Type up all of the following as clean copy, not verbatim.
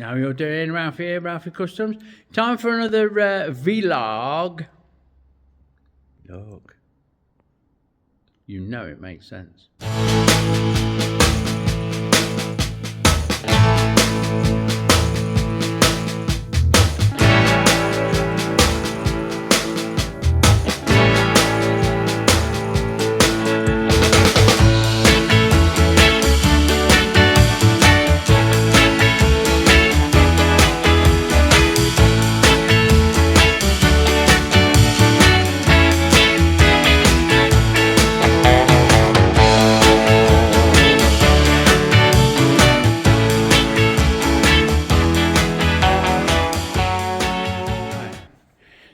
How you're doing, Ralphy here, Ralphy Customs. Time for another vlog. Look. You know it makes sense.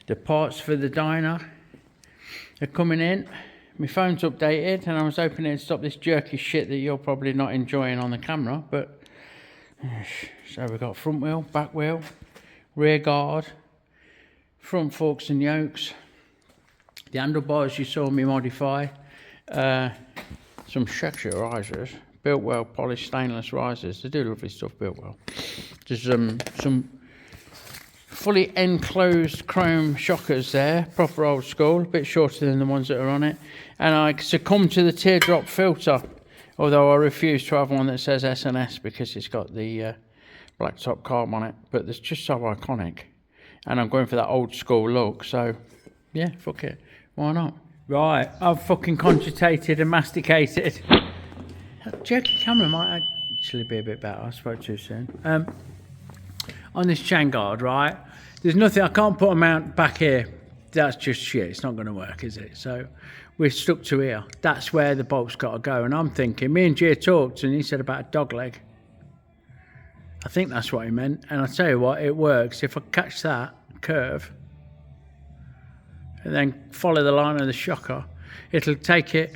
The parts for the diner are coming in. My phone's updated and I was hoping it'd stop this jerky shit that you're probably not enjoying on the camera, but so we've got front wheel, back wheel, rear guard, front forks and yokes, the handlebars you saw me modify, some Shakespeare risers, built well, polished stainless risers. They do lovely stuff built well. There's some fully enclosed chrome shockers there, proper old school, a bit shorter than the ones that are on it. And I succumbed to the teardrop filter, although I refuse to have one that says S&S because it's got the black top carb on it. But it's just so iconic. And I'm going for that old school look, so yeah, fuck it. Why not? Right, I've fucking cogitated and masticated. That jerky camera might actually be a bit better. I spoke too soon. On this chain guard, right? There's nothing, I can't put a mount back here. That's just shit. It's not going to work, is it? So we're stuck to here. That's where the bolt's got to go. And I'm thinking, me and Gia talked and he said about a dog leg. I think that's what he meant. And I'll tell you what, it works. If I catch that curve and then follow the line of the shocker, it'll take it.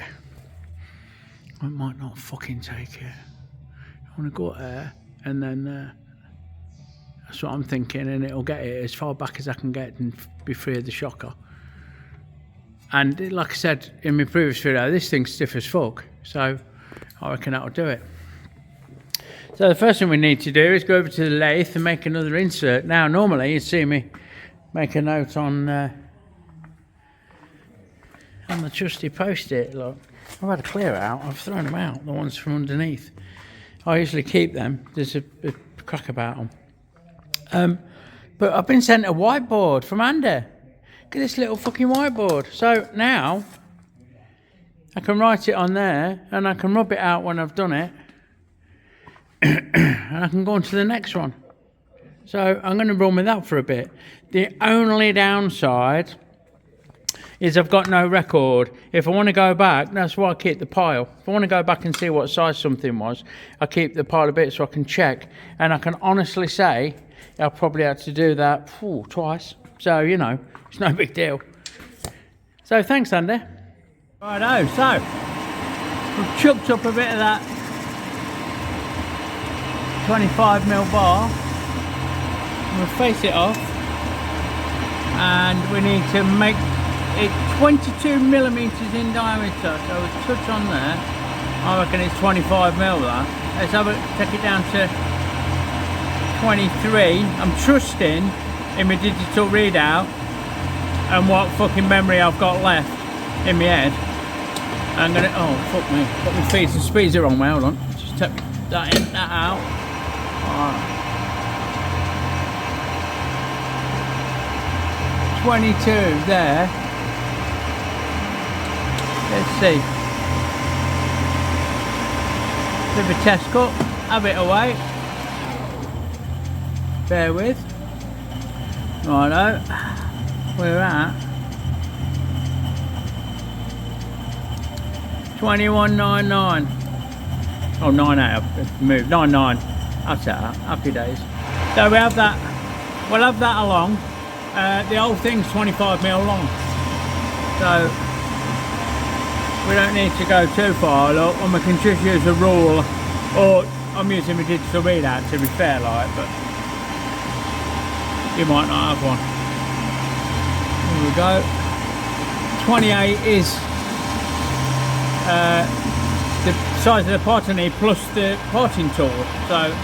I might not fucking take it. I want to go up there and then that's what I'm thinking, and it'll get it as far back as I can get and be free of the shocker. And like I said in my previous video, this thing's stiff as fuck, so I reckon that'll do it. So the first thing we need to do is go over to the lathe and make another insert. Now normally you'd see me make a note on the trusty post-it. Look, I've had a clear out, I've thrown them out, the ones from underneath. I usually keep them, there's a crack about them. But I've been sent a whiteboard from Andy. Look at this little fucking whiteboard. So now I can write it on there and I can rub it out when I've done it and I can go on to the next one. So I'm going to run with that for a bit. The only downside is I've got no record. If I want to go back, that's why I keep the pile. If I want to go back and see what size something was, I keep the pile a bit so I can check. And I can honestly say I'll probably have to do that twice. So, you know, it's no big deal. So, thanks, Andy. Righto, so, we've chucked up a bit of that 25mm bar. We'll face it off. And we need to make it 22mm in diameter. So, we'll touch on there. I reckon it's 25mm that. Let's have take it down to 23. I'm trusting in my digital readout and what fucking memory I've got left in my head. I'm gonna, oh fuck me, got my feet and speeds are on way, hold on. Just take that in, that out. Alright. 22 there. Let's see. Bit of a test cut, have it away. Bear with. Righto. We're at 21.99. Oh, 98. I've moved. 99. That's that. Happy days. So we have that. We'll have that along. The whole thing's 25mm long. So we don't need to go too far, look, and we can just use a rule, or I'm using my digital readout to be fair, like, but you might not have one. Here we go. 28 is the size of the pot I need plus the parting tool. So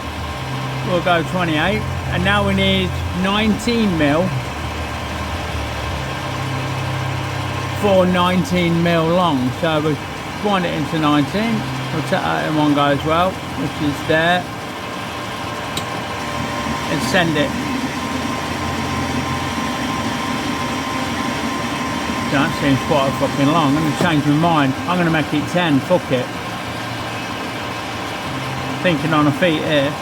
we'll go 28, and now we need 19 mil for 19 mil long. So we wind it into 19. We'll take that in one go as well, which is there, and send it. That seems quite fucking long. I'm going to change my mind. I'm going to make it 10. Fuck it. Thinking on a feet here.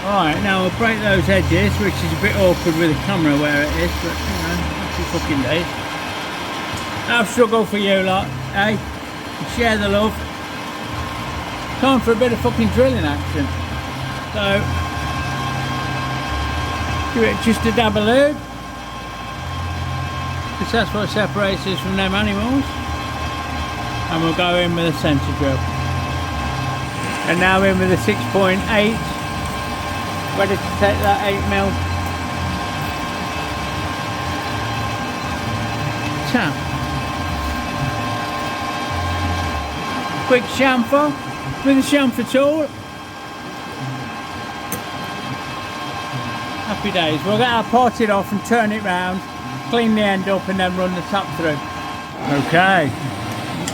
Alright, now we'll break those edges, which is a bit awkward with the camera where it is, but you know, that's your fucking day. I'll struggle for you lot, eh? Share the love. Time for a bit of fucking drilling action. So, give it just a dab of lube, because that's what separates us from them animals. And we'll go in with a centre drill. And now in with a 6.8, ready to take that 8mm tap. Quick chamfer with a chamfer tool. Happy days. We'll get our parted off and turn it round, clean the end up, and then run the top through. Okay.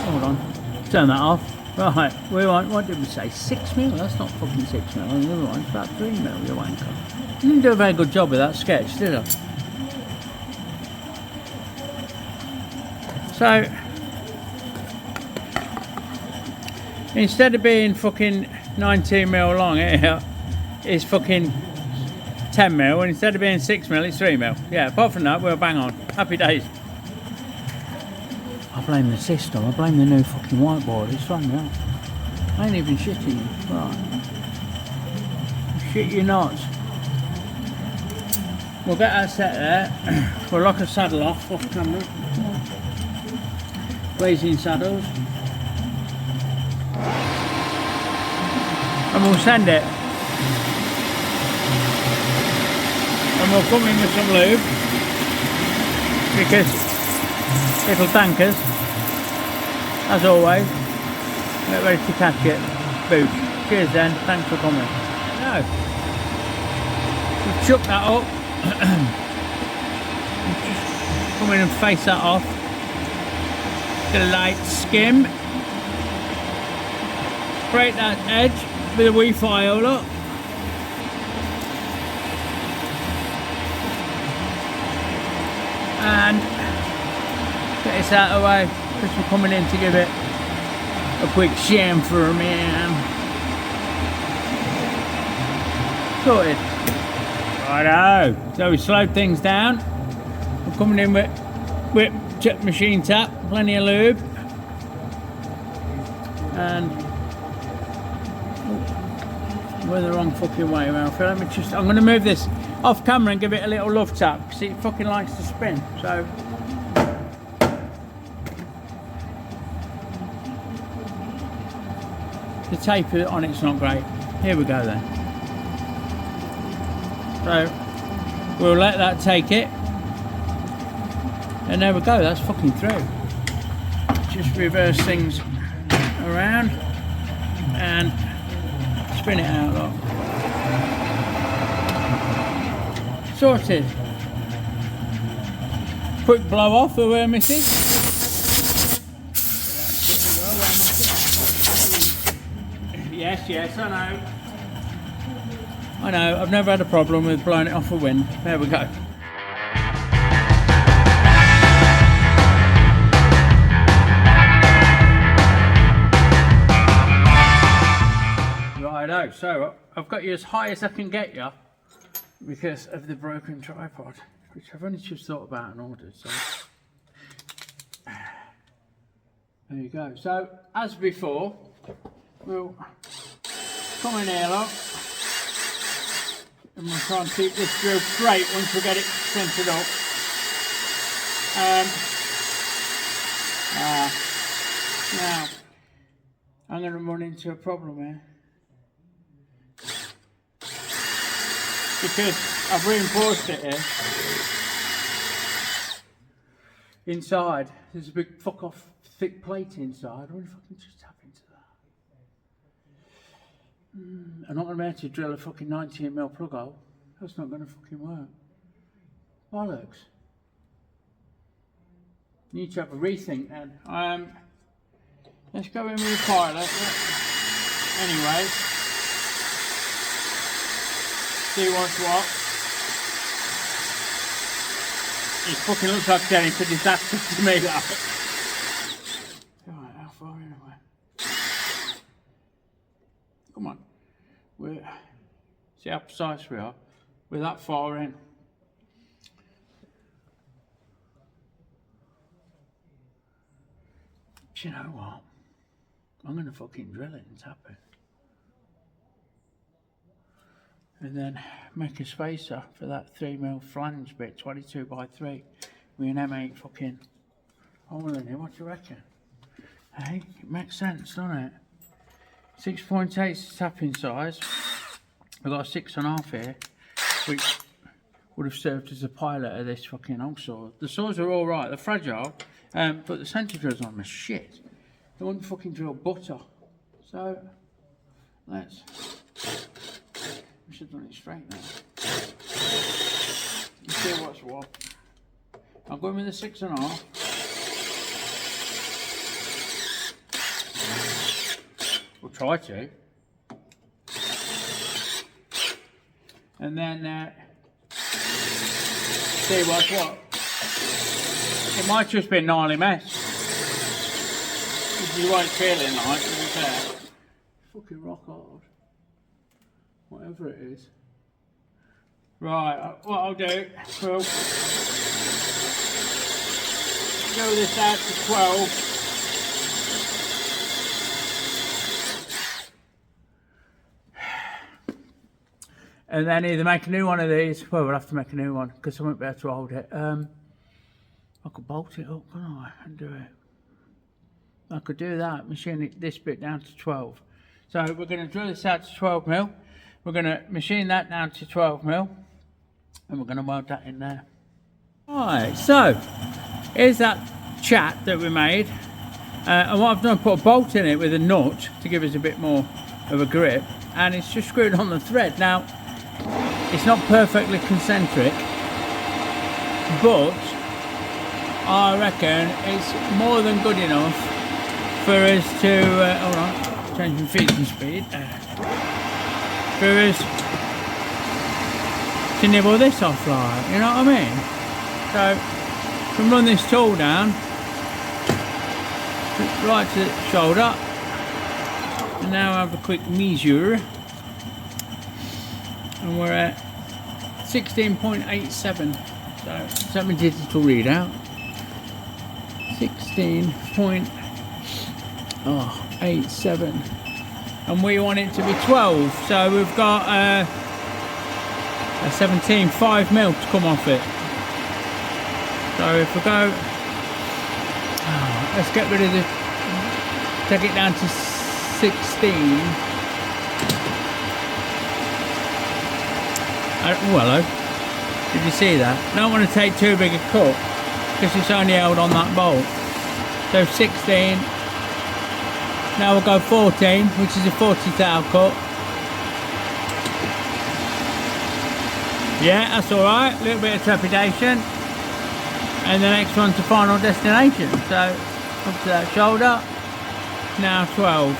Hold on. Turn that off. Right, we want, what did we say, 6mm? That's not fucking 6mm, on the other one, it's about 3mm, you wanker. Didn't do a very good job with that sketch, did I? So, instead of being fucking 19mm long, it's fucking 10mm, and instead of being 6mm, it's 3mm. Yeah, apart from that, we're bang on. Happy days. I blame the system, I blame the new fucking whiteboard, it's thrown me off. I ain't even shitting you, right. Shit you not. We'll get that set there. We'll lock a saddle off camera. Blazing saddles. And we'll send it. And we'll come in with some lube, because it'll thank us, as always. Get ready to catch it. Boosh. Cheers then, thanks for coming. Now, we've chucked that up. Come in and face that off. Get a light skim. Break that edge with a wee file up. And get this out of the way, because we're coming in to give it a quick chamfer, man. Sorted. Righto. So we slowed things down. We're coming in with machine tap, plenty of lube. And we're the wrong fucking way, Ralph. Let me just, I'm going to move this off camera and give it a little love tap, because it fucking likes to spin. So the tape on it's not great. Here we go then. So we'll let that take it, and there we go, that's fucking through. Just reverse things around and spin it out, look. Sorted. Quick blow off the we're missing. Yes, I know, I've never had a problem with blowing it off a wind. There we go. Righto, so I've got you as high as I can get you because of the broken tripod, which I've only just thought about and ordered, so there you go. So as before, we'll come in here, look, and we'll try and keep this drill straight once we get it centred up. Now, I'm going to run into a problem here, because I've reinforced it here. Inside, there's a big fuck off thick plate inside. I wonder if I can just tap into I'm not going to be able to drill a fucking 19mm plug hole. That's not going to fucking work. Bollocks. Need to have a rethink then. Let's go in with the pilot. Anyway, see what's what. It fucking looks like getting to disaster to me, that. Alright, how far in away? Come on. See how precise we are? We're that far in. Do you know what? I'm going to fucking drill it and tap it. And then make a spacer for that 3mm flange bit, 22x3, with an M8 fucking hole in it. What do you reckon? Hey, it makes sense, doesn't it? 6.8 is the tapping size. I've got a 6.5 here, which would have served as a pilot of this fucking hole saw. The saws are all right, they're fragile, but the centre drills on them are shit. They wouldn't fucking drill butter. So, let's... We should have done it straight now. Let's see what's what. I'm going with the 6.5. We'll try to. And then see what's what. It might just be a gnarly mess. You won't feel it like, to be fair. Fucking rock hard. Whatever it is. Right, what I'll do, we'll go this out to 12. And then either make a new one of these, well, we'll have to make a new one because I won't be able to hold it. I could bolt it up, couldn't I, and do it. I could do that, machine this bit down to 12. So we're going to drill this out to 12mm. We're going to machine that down to 12mm. And we're going to weld that in there. Alright, so here's that chat that we made. And what I've done, put a bolt in it with a nut to give us a bit more of a grip. And it's just screwed on the thread. Now, it's not perfectly concentric, but I reckon it's more than good enough for us to, hold on, changing feeding speed, for us to nibble this off, like, you know what I mean? So, we can run this tool down, right to the shoulder, and now have a quick measure, and we're at 16.87, so set my digital readout, 16.87, and we want it to be 12, so we've got a 17.5mm to come off it. So if we go, let's get rid of the, take it down to 16. Oh, hello. Did you see that? Don't want to take too big a cut because it's only held on that bolt. So 16. Now we'll go 14, which is a 40 thou cut. Yeah, that's alright. A little bit of trepidation. And the next one to final destination. So up to that shoulder. Now 12.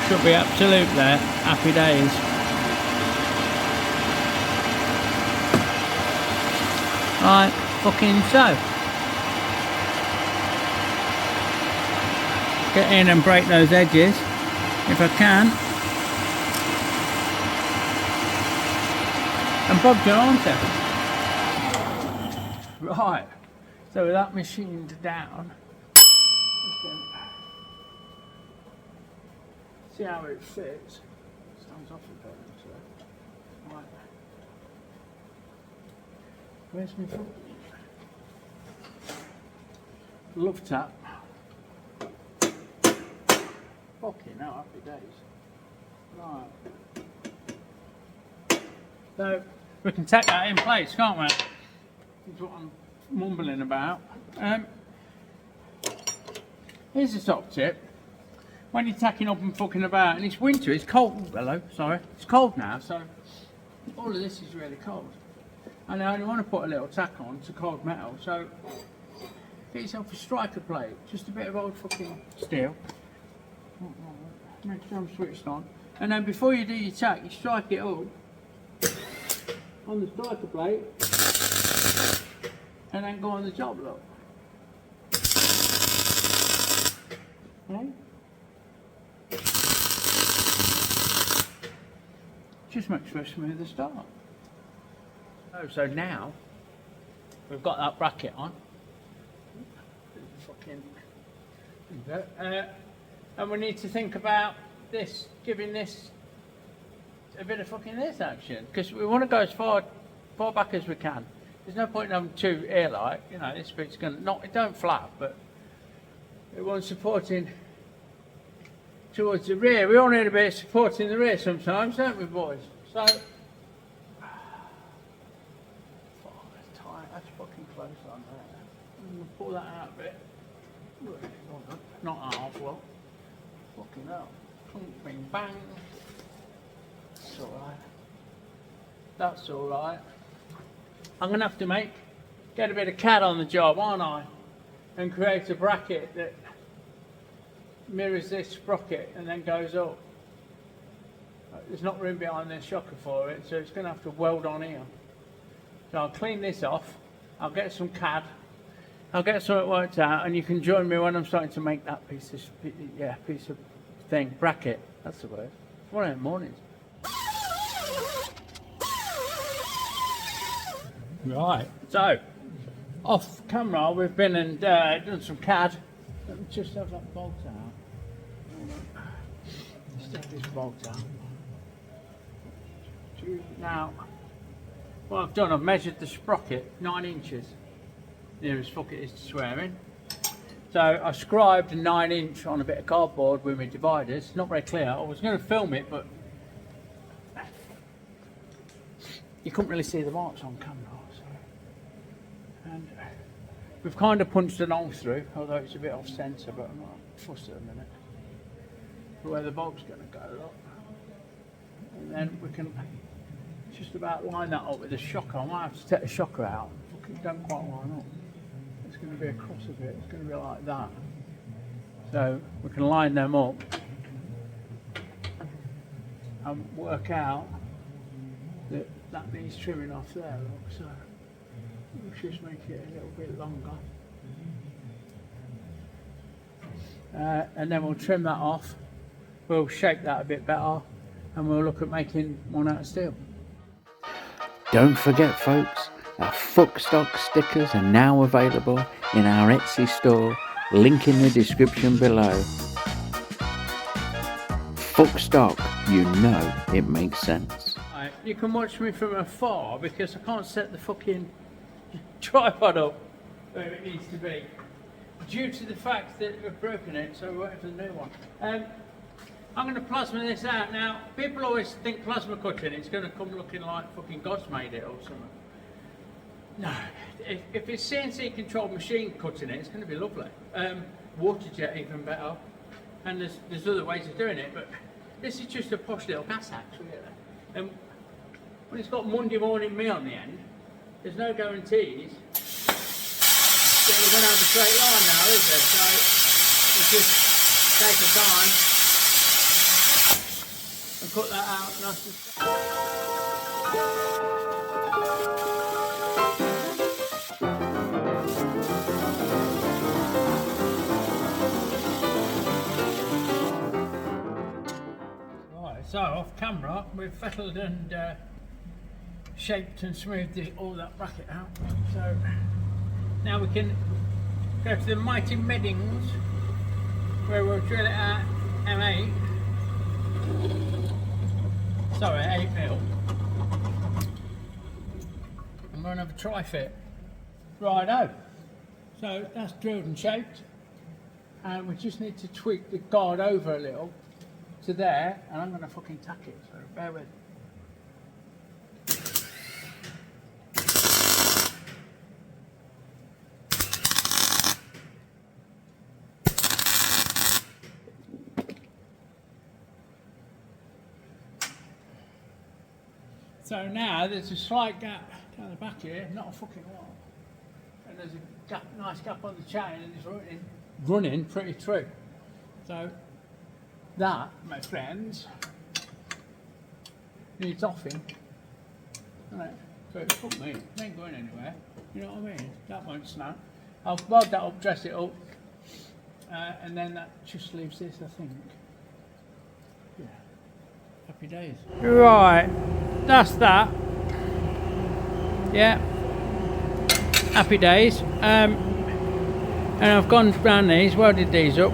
Should be absolute there. Happy days. Right, fucking so. Get in and break those edges if I can. And Bob's your answer. Right. So with that machined down, see how it fits. Stands off a bit, actually. Right. Where's my foot? Love tap. Fucking hell, happy days. Right. So we can take that in place, can't we? That's what I'm mumbling about. Here's the top tip. When you're tacking up and fucking about, and it's winter, it's cold, hello, sorry, it's cold now, so all of this is really cold. And I only want to put a little tack on to cold metal, so get yourself a striker plate, just a bit of old fucking steel. Make sure I'm switched on. And then before you do your tack, you strike it up on the striker plate, and then go on the job, look. Okay? Just makes for a smoother start. So now we've got that bracket on. And we need to think about this, giving this a bit of fucking this action, because we want to go as far back as we can. There's no point in having too airlight, you know, this bit's going to, not, it don't flap, but it wants supporting towards the rear. We all need a bit of support in the rear sometimes, don't we, boys? So, that's tight, that's fucking close on there. I'm going to pull that out a bit. Not half well. Fucking hell. Bing bang. That's alright. That's alright. I'm going to have to get a bit of CAD on the job, aren't I? And create a bracket that mirrors this sprocket and then goes up. There's not room behind the shocker for it, so it's going to have to weld on here. So I'll clean this off, I'll get some CAD, I'll get something worked out, and you can join me when I'm starting to make that piece of thing, bracket, that's the word. It's one of them mornings. Right, so off camera we've been and done some CAD. Let me just have that bolt out. Let's take this bolt out. Now, what I've done, I've measured the sprocket 9 inches. Near as fuck it is to swearing. So I scribed a 9-inch on a bit of cardboard with my dividers. Not very clear. I was going to film it, but you couldn't really see the marks on camera. So. And we've kind of punched an hole through, although it's a bit off centre, but I'm not fussed at a minute. For where the bolt's going to go, look. And then we can just about line that up with a shocker. I might have to take the shocker out. It don't quite line up. It's going to be across a bit. It's going to be like that. So we can line them up and work out that that needs trimming off there. Look, so we'll just make it a little bit longer, and then we'll trim that off. We'll shape that a bit better, and we'll look at making one out of steel. Don't forget, folks, our Fuckstock stickers are now available in our Etsy store, link in the description below. Fuckstock, you know it makes sense. Right, you can watch me from afar because I can't set the fucking tripod up where it needs to be due to the fact that we've broken it, so we're waiting for the new one. I'm going to plasma this out. Now, people always think plasma cutting, it's going to come looking like fucking God's made it or something. No, if it's CNC controlled machine cutting it, it's going to be lovely. Water jet even better. And there's other ways of doing it, but this is just a posh little gas axe, really. And when it's got Monday morning me on the end, there's no guarantees that we're going to have a straight line now, is there? So it's just take the time and cut that out nice and right, so off camera we've fettled and shaped and smoothed all that bracket out. So now we can go to the mighty Meddings where we'll drill it at M8. Sorry, 8mm. I'm going to have a try fit. Righto. So that's drilled and shaped, and we just need to tweak the guard over a little to there, and I'm going to fucking tack it, so bear with. So now there's a slight gap down the back here, not a fucking lot. And there's a gap, nice gap on the chain, and it's running pretty true. So that, my friends, needs offing. Right. So it's fuck me, it ain't going anywhere. You know what I mean? That won't snap. I'll weld that up, dress it up, and then that just leaves this, I think. Yeah. Happy days. Right, that's that. Yeah. Happy days. And I've gone round these, welded these up.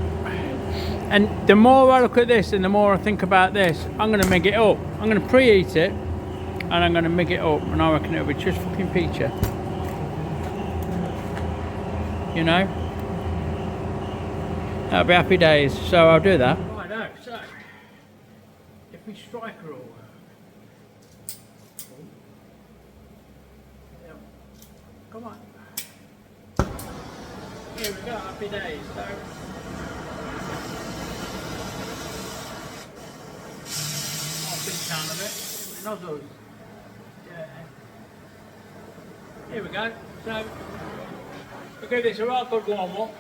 And the more I look at this and the more I think about this, I'm going to MIG it up. I'm going to preheat it and I'm going to MIG it up, and I reckon it'll be just fucking peachy. You know? That'll be happy days, so I'll do that. Right now, so if we striker all come on. Here we go, happy days. So down a bit, nozzles. Yeah. Here we go. So we'll give this a right good warm up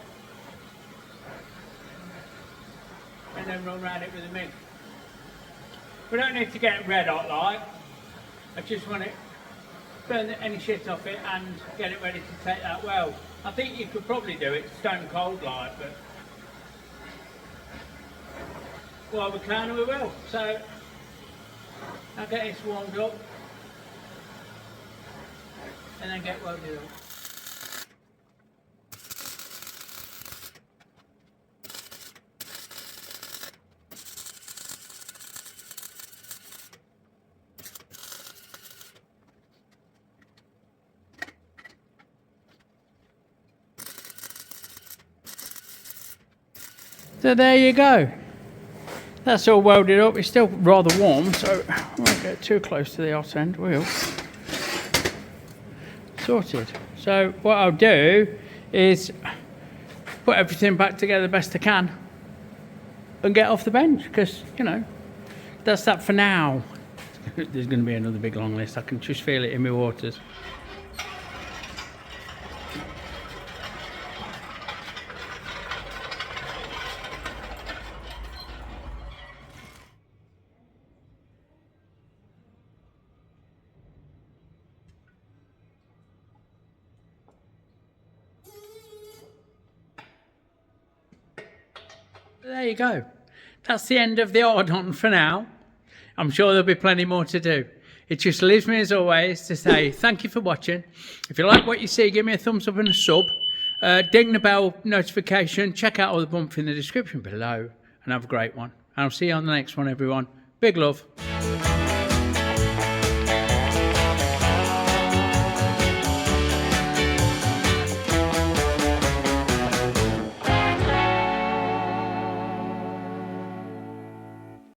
and then run around it with a MIG. We don't need to get it red hot like. I just want it burn any shit off it and get it ready to take that weld. I think you could probably do it stone cold like, but well, we can and we will. So I'll get this warmed up and then get welded up. So there you go. That's all welded up. It's still rather warm, so I won't get too close to the hot end, will. Sorted. So what I'll do is put everything back together best I can and get off the bench, because, you know, that's that for now. There's going to be another big long list. I can just feel it in my waters. There you go. That's the end of the Hardon for now. I'm sure there'll be plenty more to do. It just leaves me as always to say thank you for watching. If you like what you see, give me a thumbs up and a sub. Ding the bell notification. Check out all the bumps in the description below. And have a great one. And I'll see you on the next one, everyone. Big love.